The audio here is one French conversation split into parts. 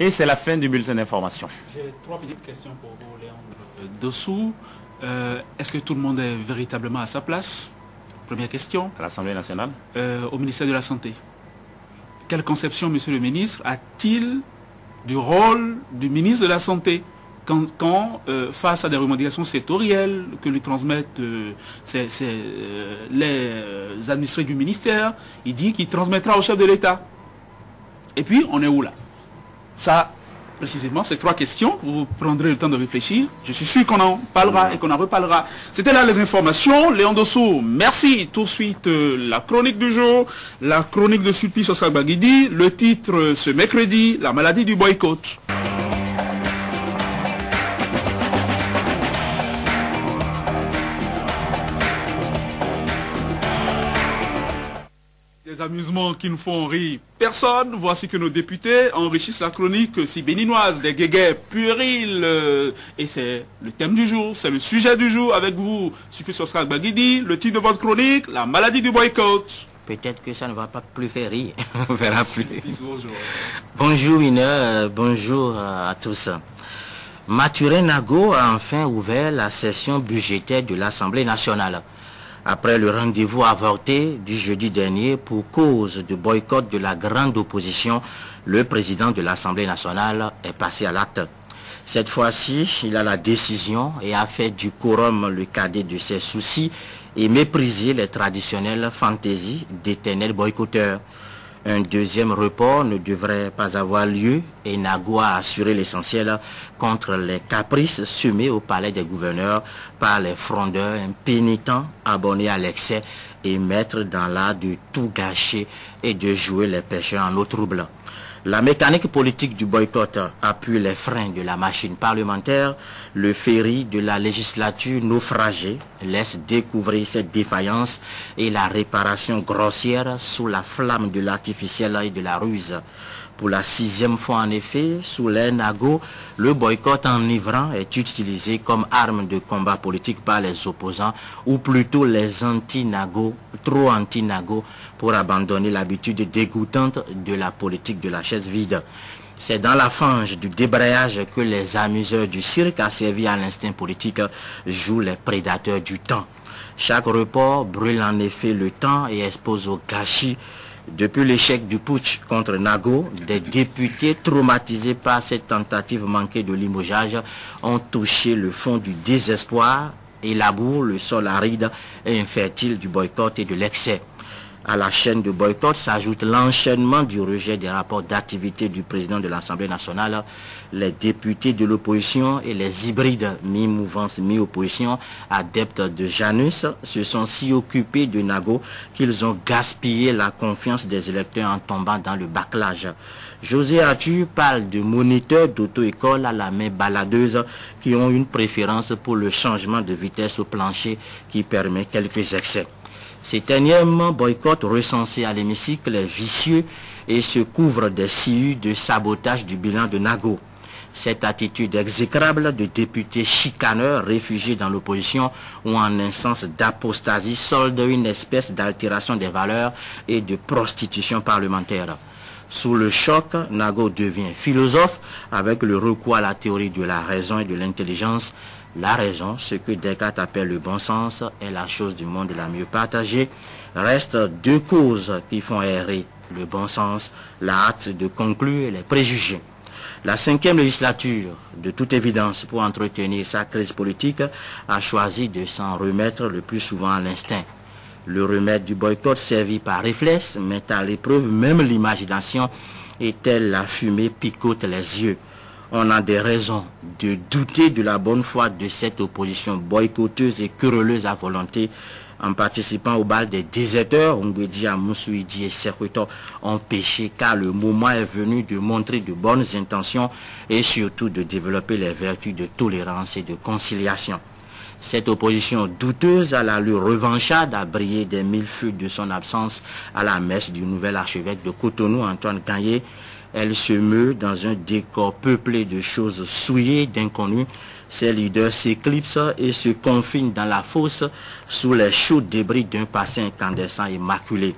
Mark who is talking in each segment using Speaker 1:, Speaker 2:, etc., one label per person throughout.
Speaker 1: Et c'est la fin du bulletin d'information.
Speaker 2: J'ai 3 petites questions pour vous, Léon Dessous. Est-ce que tout le monde est véritablement à sa place? Première question.
Speaker 1: À l'Assemblée nationale.
Speaker 2: Au ministère de la Santé. Quelle conception, monsieur le ministre, a-t-il du rôle du ministre de la Santé quand face à des revendications sectorielles que lui transmettent les administrés du ministère, il dit qu'il transmettra au chef de l'État. Et puis, on est où là? Ça, précisément, ces 3 questions, vous prendrez le temps de réfléchir. Je suis sûr qu'on en parlera et qu'on en reparlera. C'était là les informations. Léon Dessous, merci. Tout de suite, la chronique du jour, la chronique de Sulpice Oscar Baguidi. Le titre, ce mercredi, la maladie du boycott. Des amusements qui nous font rire personne. Voici que nos députés enrichissent la chronique si béninoise, des guéguets puérils. Et c'est le thème du jour, c'est le sujet du jour avec vous, Sulpice Oscar Baguidi. Le titre de votre chronique, la maladie du boycott.
Speaker 3: Peut-être que ça ne va pas plus faire rire. On verra plus.
Speaker 2: Bonjour.
Speaker 3: Bonjour Winner, bonjour à tous. Mathurin Nago a enfin ouvert la session budgétaire de l'Assemblée nationale. Après le rendez-vous avorté du jeudi dernier pour cause de boycott de la grande opposition, le président de l'Assemblée nationale est passé à l'acte. Cette fois-ci, il a la décision et a fait du quorum le cadet de ses soucis et méprisé les traditionnelles fantaisies d'éternels boycotteurs. Un deuxième report ne devrait pas avoir lieu et Nago a assuré l'essentiel contre les caprices semés au palais des gouverneurs par les frondeurs impénitents abonnés à l'excès et maîtres dans l'art de tout gâcher et de jouer les pêcheurs en eau trouble. La mécanique politique du boycott appuie les freins de la machine parlementaire. Le ferry de la législature naufragée laisse découvrir cette défaillance et la réparation grossière sous la flamme de l'artificiel et de la ruse. Pour la 6e fois en effet, sous l'ère Nago, le boycott enivrant est utilisé comme arme de combat politique par les opposants ou plutôt les anti-Nago, trop anti-Nago, pour abandonner l'habitude dégoûtante de la politique de la chaise vide. C'est dans la fange du débrayage que les amuseurs du cirque asservis à l'instinct politique jouent les prédateurs du temps. Chaque report brûle en effet le temps et expose au gâchis. Depuis l'échec du putsch contre Nago, des députés traumatisés par cette tentative manquée de limogeage ont touché le fond du désespoir et labourent le sol aride et infertile du boycott et de l'excès. À la chaîne de boycott s'ajoute l'enchaînement du rejet des rapports d'activité du président de l'Assemblée nationale. Les députés de l'opposition et les hybrides mi-mouvance, mi-opposition, adeptes de Janus, se sont si occupés de Nago qu'ils ont gaspillé la confiance des électeurs en tombant dans le bâclage. José Arthur parle de moniteurs d'auto-école à la main baladeuse qui ont une préférence pour le changement de vitesse au plancher qui permet quelques excès. Cet énième boycott recensé à l'hémicycle est vicieux et se couvre des sciures de sabotage du bilan de Nago. Cette attitude exécrable de députés chicaneurs réfugiés dans l'opposition ou en un sens d'apostasie solde une espèce d'altération des valeurs et de prostitution parlementaire. Sous le choc, Nago devient philosophe avec le recours à la théorie de la raison et de l'intelligence. La raison, ce que Descartes appelle le bon sens, est la chose du monde la mieux partagée. Restent 2 causes qui font errer le bon sens, la hâte de conclure et les préjugés. La 5e législature, de toute évidence, pour entretenir sa crise politique, a choisi de s'en remettre le plus souvent à l'instinct. Le remède du boycott servi par réflexe met à l'épreuve même l'imagination et telle la fumée picote les yeux. On a des raisons de douter de la bonne foi de cette opposition boycotteuse et querelleuse à volonté. En participant au bal des déserteurs, Ongwedi, Amoussouidi et Sekweto ont péché car le moment est venu de montrer de bonnes intentions et surtout de développer les vertus de tolérance et de conciliation. Cette opposition douteuse à l'allure revancharde a brillé des 1000 feux de son absence à la messe du nouvel archevêque de Cotonou, Antoine Gagné. Elle se meut dans un décor peuplé de choses souillées d'inconnus. Ses leaders s'éclipsent et se confinent dans la fosse sous les chauds débris d'un passé incandescent et maculé.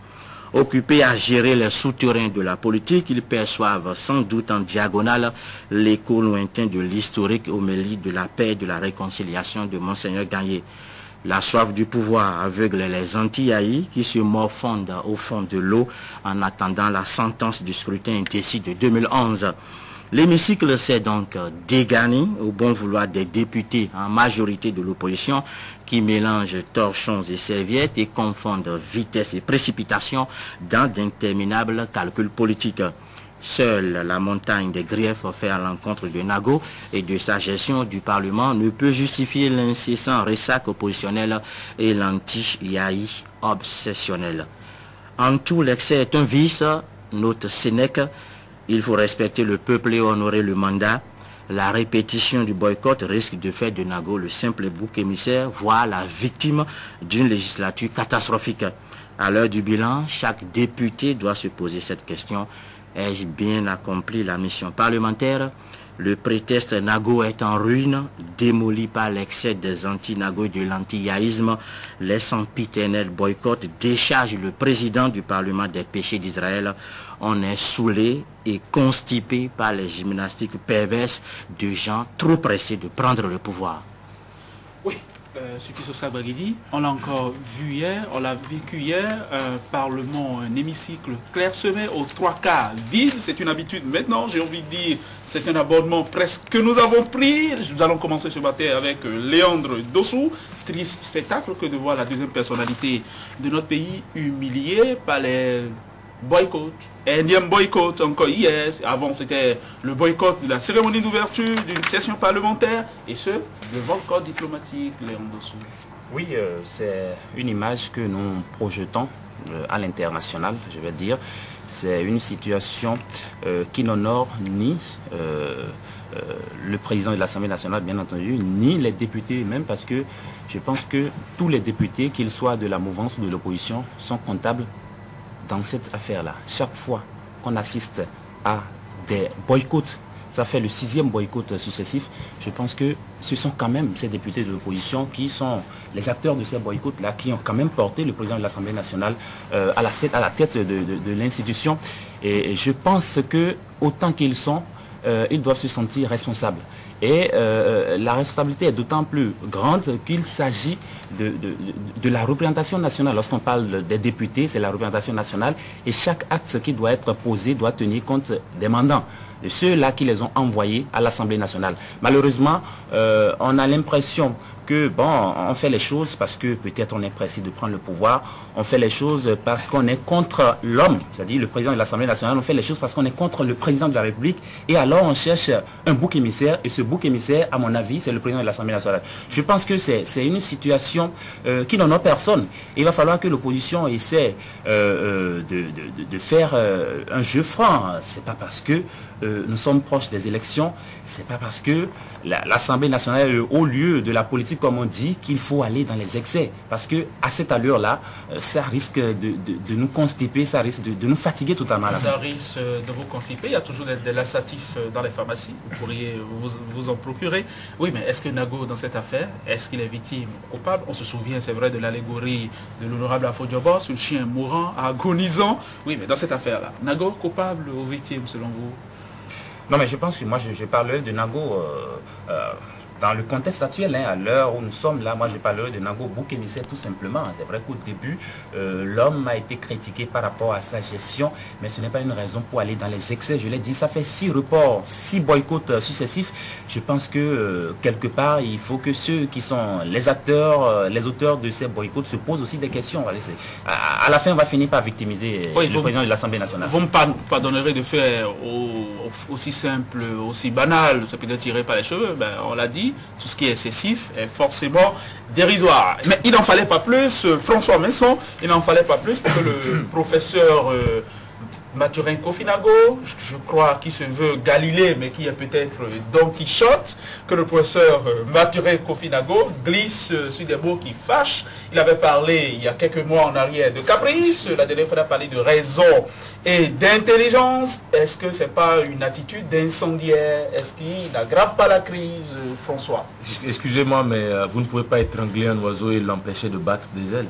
Speaker 3: Occupés à gérer les souterrains de la politique, ils perçoivent sans doute en diagonale l'écho lointain de l'historique homélie de la paix et de la réconciliation de Monseigneur Gagné. La soif du pouvoir aveugle les anti-haïs qui se morfondent au fond de l'eau en attendant la sentence du scrutin indécis de 2011. L'hémicycle s'est donc dégarni au bon vouloir des députés en majorité de l'opposition qui mélangent torchons et serviettes et confondent vitesse et précipitation dans d'interminables calculs politiques. Seule la montagne des griefs faits à l'encontre de Nago et de sa gestion du Parlement ne peut justifier l'incessant ressac oppositionnel et l'anti-yaï obsessionnel. En tout, l'excès est un vice, note Sénèque. Il faut respecter le peuple et honorer le mandat. La répétition du boycott risque de faire de Nago le simple bouc émissaire, voire la victime d'une législature catastrophique. À l'heure du bilan, chaque député doit se poser cette question. Ai-je bien accompli la mission parlementaire? Le prétexte Nago est en ruine, démoli par l'excès des anti-Nago et de l'anti-yaïsme. Les sempiternels boycott décharge le président du Parlement des péchés d'Israël. On est saoulé et constipé par les gymnastiques perverses de gens trop pressés de prendre le pouvoir.
Speaker 2: Oui. Sukiso Sabragidi, on l'a encore vu hier, on l'a vécu hier, un parlement, un hémicycle clairsemé aux 3/4 vide, c'est une habitude maintenant, j'ai envie de dire, c'est un abonnement presque que nous avons pris. Nous allons commencer ce matin avec Léandre Dossou. Triste spectacle que de voir la deuxième personnalité de notre pays humiliée par les boycott, énième boycott encore hier. Avant c'était le boycott de la cérémonie d'ouverture d'une session parlementaire et ce devant le corps diplomatique. Léon Dossou.
Speaker 1: Oui, c'est une image que nous projetons à l'international, je vais dire. C'est une situation qui n'honore ni le président de l'Assemblée nationale, bien entendu, ni les députés même, parce que je pense que tous les députés, qu'ils soient de la mouvance ou de l'opposition, sont comptables dans cette affaire-là. Chaque fois qu'on assiste à des boycotts, ça fait le 6e boycott successif, je pense que ce sont quand même ces députés de l'opposition qui sont les acteurs de ces boycotts-là, qui ont quand même porté le président de l'Assemblée nationale à la tête de l'institution. Et je pense que autant qu'ils sont, ils doivent se sentir responsables. Et la responsabilité est d'autant plus grande qu'il s'agit de la représentation nationale. Lorsqu'on parle des députés, c'est la représentation nationale. Et chaque acte qui doit être posé doit tenir compte des mandants, de ceux-là qui les ont envoyés à l'Assemblée nationale. Malheureusement, on a l'impression que, bon, on fait les choses parce que peut-être on est pressé de prendre le pouvoir, on fait les choses parce qu'on est contre l'homme, c'est-à-dire le président de l'Assemblée nationale, on fait les choses parce qu'on est contre le président de la République, et alors on cherche un bouc émissaire, et ce bouc émissaire, à mon avis, c'est le président de l'Assemblée nationale. Je pense que c'est une situation qui n'honore personne. Il va falloir que l'opposition essaie de faire un jeu franc. C'est pas parce que nous sommes proches des élections, c'est pas parce que l'Assemblée nationale est le haut lieu de la politique, comme on dit, qu'il faut aller dans les excès. Parce que à cette allure-là, ça risque de nous constiper, ça risque de nous fatiguer totalement.
Speaker 2: Ça risque de vous constiper. Il y a toujours des laxatifs dans les pharmacies. Vous pourriez vous en procurer. Oui, mais est-ce que Nago, dans cette affaire, est-ce qu'il est victime coupable? On se souvient, c'est vrai, de l'allégorie de l'honorable Afodiobo sur le chien mourant, agonisant. Oui, mais dans cette affaire-là, Nago coupable ou victime, selon vous?
Speaker 1: Non, mais je pense que moi, je parlerai de Nago dans le contexte actuel, à l'heure où nous sommes là. Moi, je parlerai de Nago bouc émissaire tout simplement. C'est vrai qu'au début, l'homme a été critiqué par rapport à sa gestion, mais ce n'est pas une raison pour aller dans les excès. Je l'ai dit, ça fait 6 reports, 6 boycotts successifs. Je pense que quelque part, il faut que ceux qui sont les acteurs, les auteurs de ces boycotts se posent aussi des questions. À la fin, on va finir par victimiser le président de l'Assemblée nationale.
Speaker 2: Vous me pardonnerez de faire aussi simple, aussi banal, ça peut être tiré par les cheveux. Ben, on l'a dit, tout ce qui est excessif est forcément dérisoire. Mais il n'en fallait pas plus, François Messon, il n'en fallait pas plus pour que le professeur Mathurin Kofinago, je crois qu'il se veut Galilée, mais qui est peut-être Don Quichotte, que le professeur Mathurin Kofinago glisse sur des mots qui fâchent. Il avait parlé il y a quelques mois en arrière de caprice, la dernière fois il a parlé de raison et d'intelligence. Est-ce que ce n'est pas une attitude d'incendiaire? Est-ce qu'il n'aggrave pas la crise, François?
Speaker 4: Excusez-moi, mais vous ne pouvez pas étrangler un oiseau et l'empêcher de battre des ailes.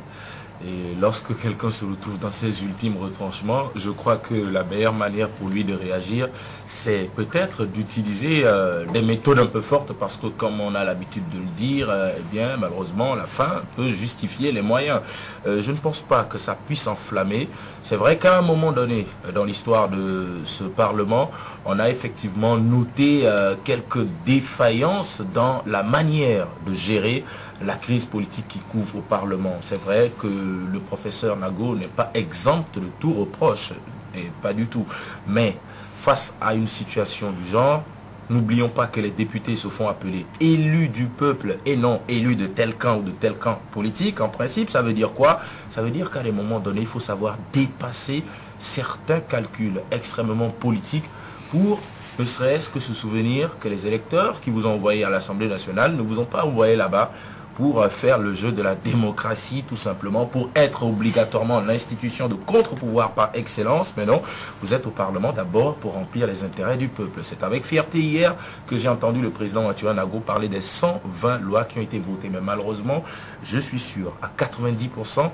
Speaker 4: Et lorsque quelqu'un se retrouve dans ses ultimes retranchements, je crois que la meilleure manière pour lui de réagir, c'est peut-être d'utiliser des méthodes un peu fortes, parce que comme on a l'habitude de le dire, eh bien malheureusement la fin peut justifier les moyens. Je ne pense pas que ça puisse enflammer. C'est vrai qu'à un moment donné, dans l'histoire de ce Parlement, on a effectivement noté quelques défaillances dans la manière de gérer la crise politique qui couvre au Parlement. C'est vrai que le professeur Nago n'est pas exempt de tout reproche, et pas du tout. Mais face à une situation du genre, n'oublions pas que les députés se font appeler élus du peuple et non élus de tel camp ou de tel camp politique. En principe, ça veut dire quoi? Ça veut dire qu'à des moments donnés, il faut savoir dépasser certains calculs extrêmement politiques pour ne serait-ce que se souvenir que les électeurs qui vous ont envoyé à l'Assemblée nationale ne vous ont pas envoyé là-bas pour faire le jeu de la démocratie, tout simplement, pour être obligatoirement l'institution de contre-pouvoir par excellence. Mais non, vous êtes au Parlement d'abord pour remplir les intérêts du peuple. C'est avec fierté hier que j'ai entendu le président Mathurin Nago parler des 120 lois qui ont été votées. Mais malheureusement, je suis sûr à 90%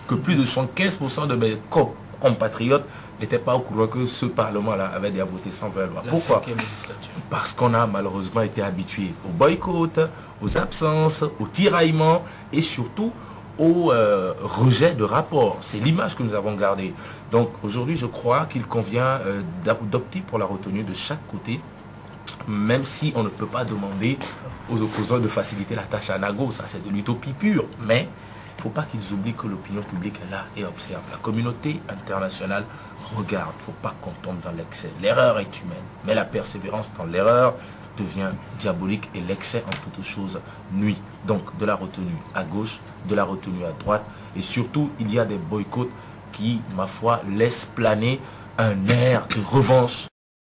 Speaker 4: que plus de 75% de mes compatriotes n'étaient pas au courant que ce Parlement-là avait déjà voté 120 lois. Pourquoi? Parce qu'on a malheureusement été habitué au boycott, aux absences, au tiraillement et surtout au rejet de rapports. C'est l'image que nous avons gardée. Donc aujourd'hui, je crois qu'il convient d'opter pour la retenue de chaque côté, même si on ne peut pas demander aux opposants de faciliter la tâche à Nago. Ça, c'est de l'utopie pure. Mais il ne faut pas qu'ils oublient que l'opinion publique est là et observe. La communauté internationale regarde. Il ne faut pas qu'on tombe dans l'excès. L'erreur est humaine, mais la persévérance dans l'erreur devient diabolique et l'excès en toute chose nuit. Donc de la retenue à gauche, de la retenue à droite, et surtout il y a des boycotts qui, ma foi, laissent planer un air de revanche